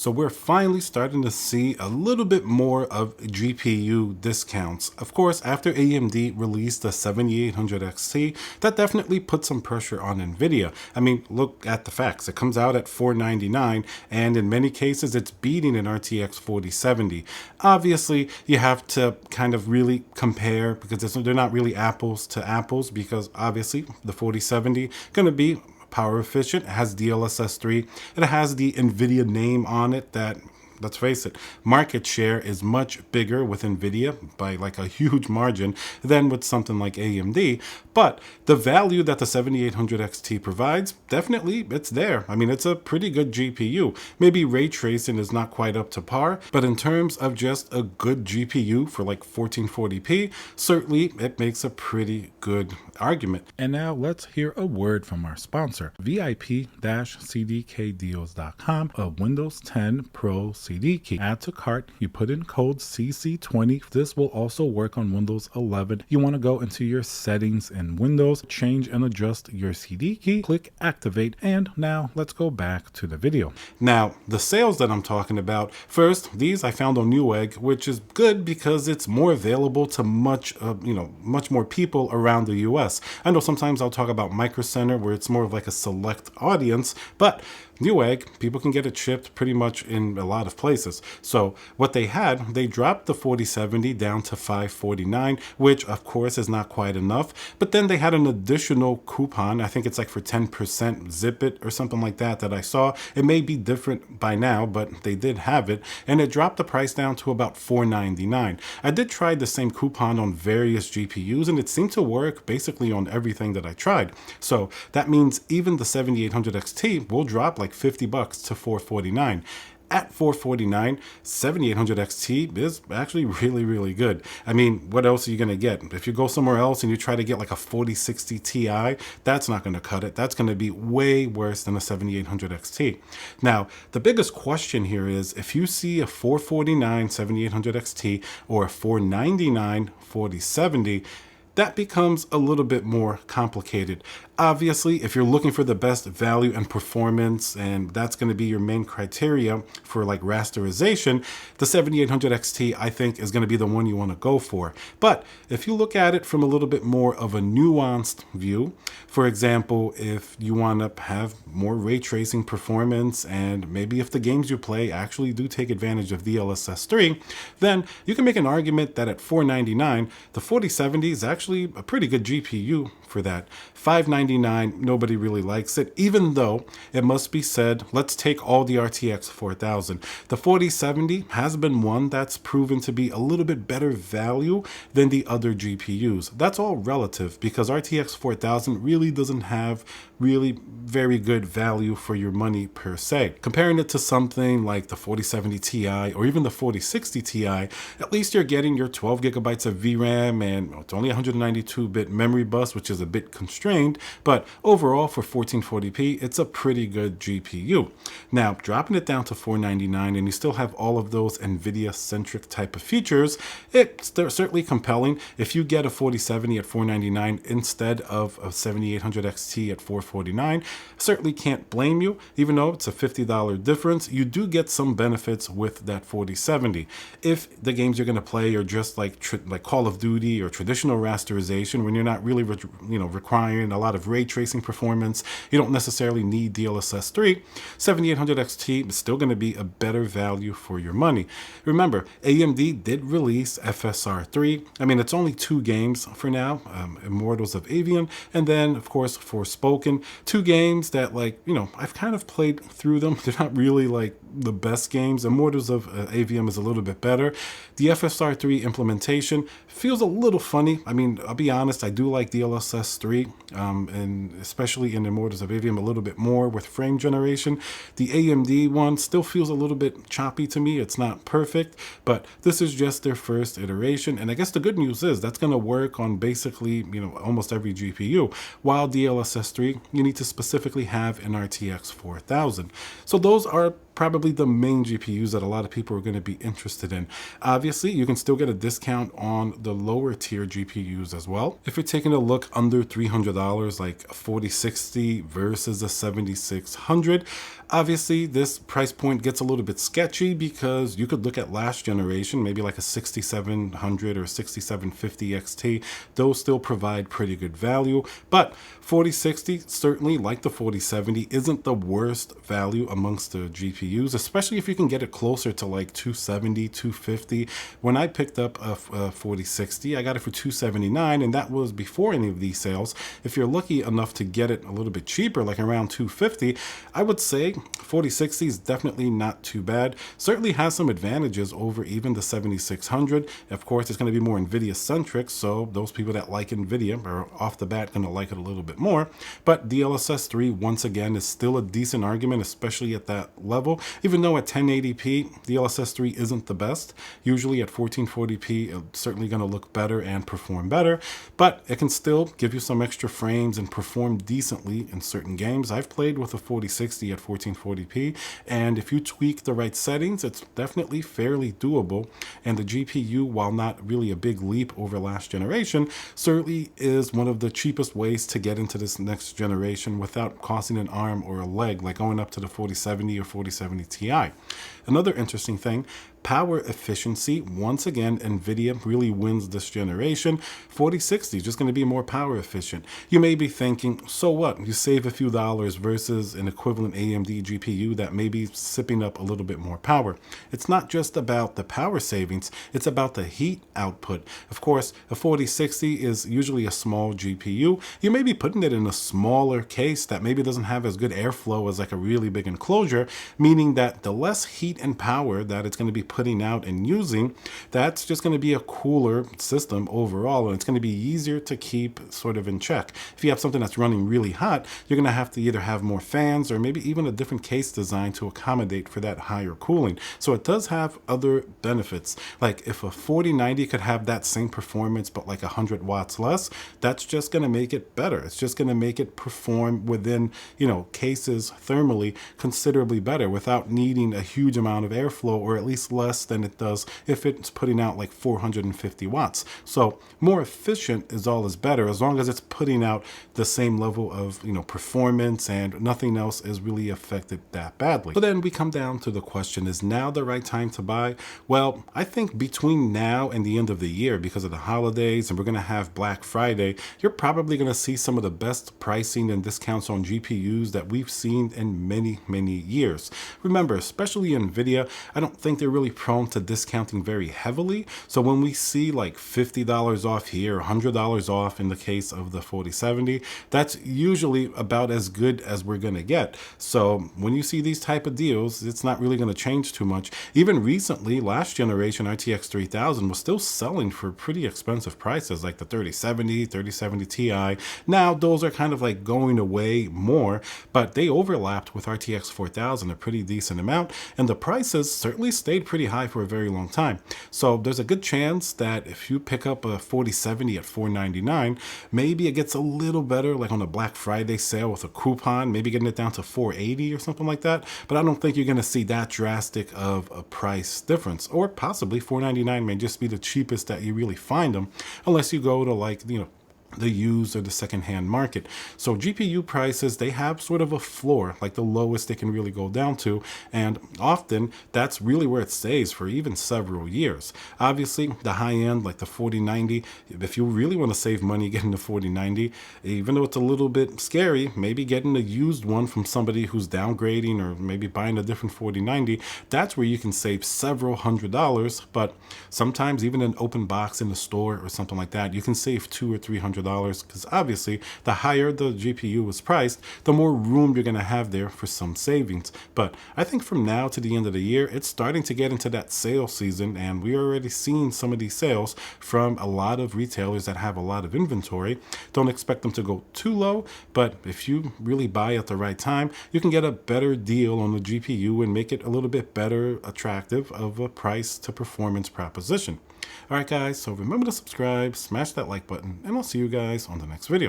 So we're finally starting to see a little bit more of GPU discounts. Of course, after AMD released the 7800 XT, that definitely put some pressure on Nvidia. I mean, look at the facts. It comes out at $499, and in many cases, it's beating an RTX 4070. Obviously, you have to kind of really compare because they're not really apples to apples, because obviously the 4070 going to be power efficient. It has DLSS 3. It has the Nvidia name on it that, let's face it, market share is much bigger with Nvidia by like a huge margin than with something like AMD. But the value that the 7800 XT provides, definitely it's there. I mean, it's a pretty good GPU. Maybe ray tracing is not quite up to par, but in terms of just a good GPU for like 1440p, certainly it makes a pretty good argument. And now let's hear a word from our sponsor, VIP-CDKdeals.com, a Windows 10 Pro CD key. Add to cart, you put in code CC20. This will also work on Windows 11. You want to go into your settings in Windows, change and adjust your CD key, click activate, and now let's go back to the video. Now, the sales that I'm talking about, first, these I found on Newegg, which is good because it's more available to much more people around the US. I know sometimes I'll talk about Micro Center where it's more of like a select audience, but Newegg, people can get it shipped pretty much in a lot of places. So what they dropped the 4070 down to $549, which of course is not quite enough. But then they had an additional coupon. I think it's like for 10% zip it or something like that I saw. It may be different by now, but they did have it. And it dropped the price down to about $499. I did try the same coupon on various GPUs, and it seemed to work basically on everything that I tried. So that means even the 7800 XT will drop like $50 to $449. At $449, 7800 XT is actually really, really good. I mean, what else are you going to get? If you go somewhere else and you try to get like a 4060 Ti, that's not going to cut it. That's going to be way worse than a 7800 XT. Now, the biggest question here is if you see a 449 7800 XT or a 499 4070, that becomes a little bit more complicated. Obviously, if you're looking for the best value and performance, and that's going to be your main criteria for like rasterization, the 7800 XT I think is going to be the one you want to go for. But if you look at it from a little bit more of a nuanced view, for example, if you want to have more ray tracing performance, and maybe if the games you play actually do take advantage of DLSS 3, then you can make an argument that at $499, the 4070 is actually a pretty good GPU for that. $599, nobody really likes it, even though it must be said, let's take all the RTX 4000. The 4070 has been one that's proven to be a little bit better value than the other GPUs. That's all relative because RTX 4000 really doesn't have really very good value for your money per se. Comparing it to something like the 4070 Ti or even the 4060 Ti, at least you're getting your 12 gigabytes of VRAM and it's only 192-bit memory bus, which is a bit constrained, but overall for 1440p, it's a pretty good GPU. Now, dropping it down to $499 and you still have all of those Nvidia-centric type of features, it's certainly compelling. If you get a 4070 at $499 instead of a 7800 XT at $449, certainly can't blame you. Even though it's a $50 difference, you do get some benefits with that 4070. If the games you're going to play are just like Call of Duty or traditional rasterization, when you're not really requiring a lot of ray tracing performance, you don't necessarily need DLSS 3, 7800 XT is still going to be a better value for your money. Remember, AMD did release FSR 3. I mean, it's only 2 games for now, Immortals of Avian, and then, of course, Forspoken. 2 games that, I've kind of played through them. They're not really, the best games. Immortals of Avian is a little bit better. The FSR 3 implementation feels a little funny. I mean, I'll be honest, I do like DLSS 3, and especially in Immortals of Avian a little bit more with frame generation. The AMD one still feels a little bit choppy to me. It's not perfect, but this is just their first iteration. And I guess the good news is that's going to work on basically, almost every GPU. While DLSS 3, you need to specifically have an RTX 4000. So those are probably the main GPUs that a lot of people are going to be interested in. Obviously, you can still get a discount on the lower tier GPUs as well. If you're taking a look under $300, like a 4060 versus a 7600, obviously this price point gets a little bit sketchy because you could look at last generation, maybe like a 6700 or 6750 XT. Those still provide pretty good value, but 4060, certainly like the 4070, isn't the worst value amongst the GPUs, especially if you can get it closer to like 270, 250. When I picked up a 4060, I got it for 279, and that was before any of these sales. If you're lucky enough to get it a little bit cheaper, like around 250, I would say 4060 is definitely not too bad. Certainly has some advantages over even the 7600. Of course, it's going to be more Nvidia centric, so those people that like Nvidia are off the bat going to like it a little bit more. But DLSS 3, once again, is still a decent argument, especially at that level. Even though at 1080p, DLSS 3 isn't the best. Usually at 1440p, it's certainly going to look better and perform better, but it can still give you some extra frames and perform decently in certain games. I've played with a 4060 at 1440p, and if you tweak the right settings, it's definitely fairly doable. And the GPU, while not really a big leap over last generation, certainly is one of the cheapest ways to get into this next generation without costing an arm or a leg, like going up to the 4070 or 4070 Ti. Another interesting thing, power efficiency. Once again, Nvidia really wins this generation. 4060 is just going to be more power efficient. You may be thinking, so what? You save a few dollars versus an equivalent AMD GPU that may be sipping up a little bit more power. It's not just about the power savings, it's about the heat output. Of course, a 4060 is usually a small GPU. You may be putting it in a smaller case that maybe doesn't have as good airflow as like a really big enclosure, meaning that the less heat and power that it's going to be putting out and using, that's just going to be a cooler system overall, and it's going to be easier to keep sort of in check. If you have something that's running really hot, you're going to have to either have more fans or maybe even a different case design to accommodate for that higher cooling. So it does have other benefits. Like if a 4090 could have that same performance but like 100 watts less, that's just going to make it better. It's just going to make it perform within, cases thermally considerably better without needing a huge amount of airflow, or at least less than it does if it's putting out like 450 watts. So more efficient is always better, as long as it's putting out the same level of performance and nothing else is really affected that badly. So then we come down to the question, is now the right time to buy? Well, I think between now and the end of the year, because of the holidays and we're going to have Black Friday, you're probably going to see some of the best pricing and discounts on GPUs that we've seen in many years. Remember, especially Nvidia, I don't think they're really prone to discounting very heavily. So when we see like $50 off here, $100 off in the case of the 4070, that's usually about as good as we're going to get. So when you see these type of deals, it's not really going to change too much. Even recently, last generation RTX 3000 was still selling for pretty expensive prices, like the 3070 Ti. Now those are kind of like going away more, but they overlapped with RTX 4000 a pretty decent amount, and the prices certainly stayed pretty high for a very long time. So there's a good chance that if you pick up a 4070 at $499, maybe it gets a little better like on a Black Friday sale with a coupon, maybe getting it down to $480 or something like that. But I don't think you're going to see that drastic of a price difference, or possibly $499 may just be the cheapest that you really find them, unless you go to like, the used or the secondhand market. So GPU prices, they have sort of a floor, like the lowest they can really go down to, and often that's really where it stays for even several years. Obviously, the high end, like the 4090, if you really want to save money getting the 4090, even though it's a little bit scary, maybe getting a used one from somebody who's downgrading or maybe buying a different 4090, that's where you can save several $100s. But sometimes even an open box in the store or something like that, you can save $200 or $300, because obviously the higher the GPU is priced, the more room you're going to have there for some savings. But I think from now to the end of the year, it's starting to get into that sale season, and we're already seeing some of these sales from a lot of retailers that have a lot of inventory. Don't expect them to go too low, but if you really buy at the right time, you can get a better deal on the GPU and make it a little bit better attractive of a price to performance proposition. Alright guys, so remember to subscribe, smash that like button, and I'll see you guys on the next video.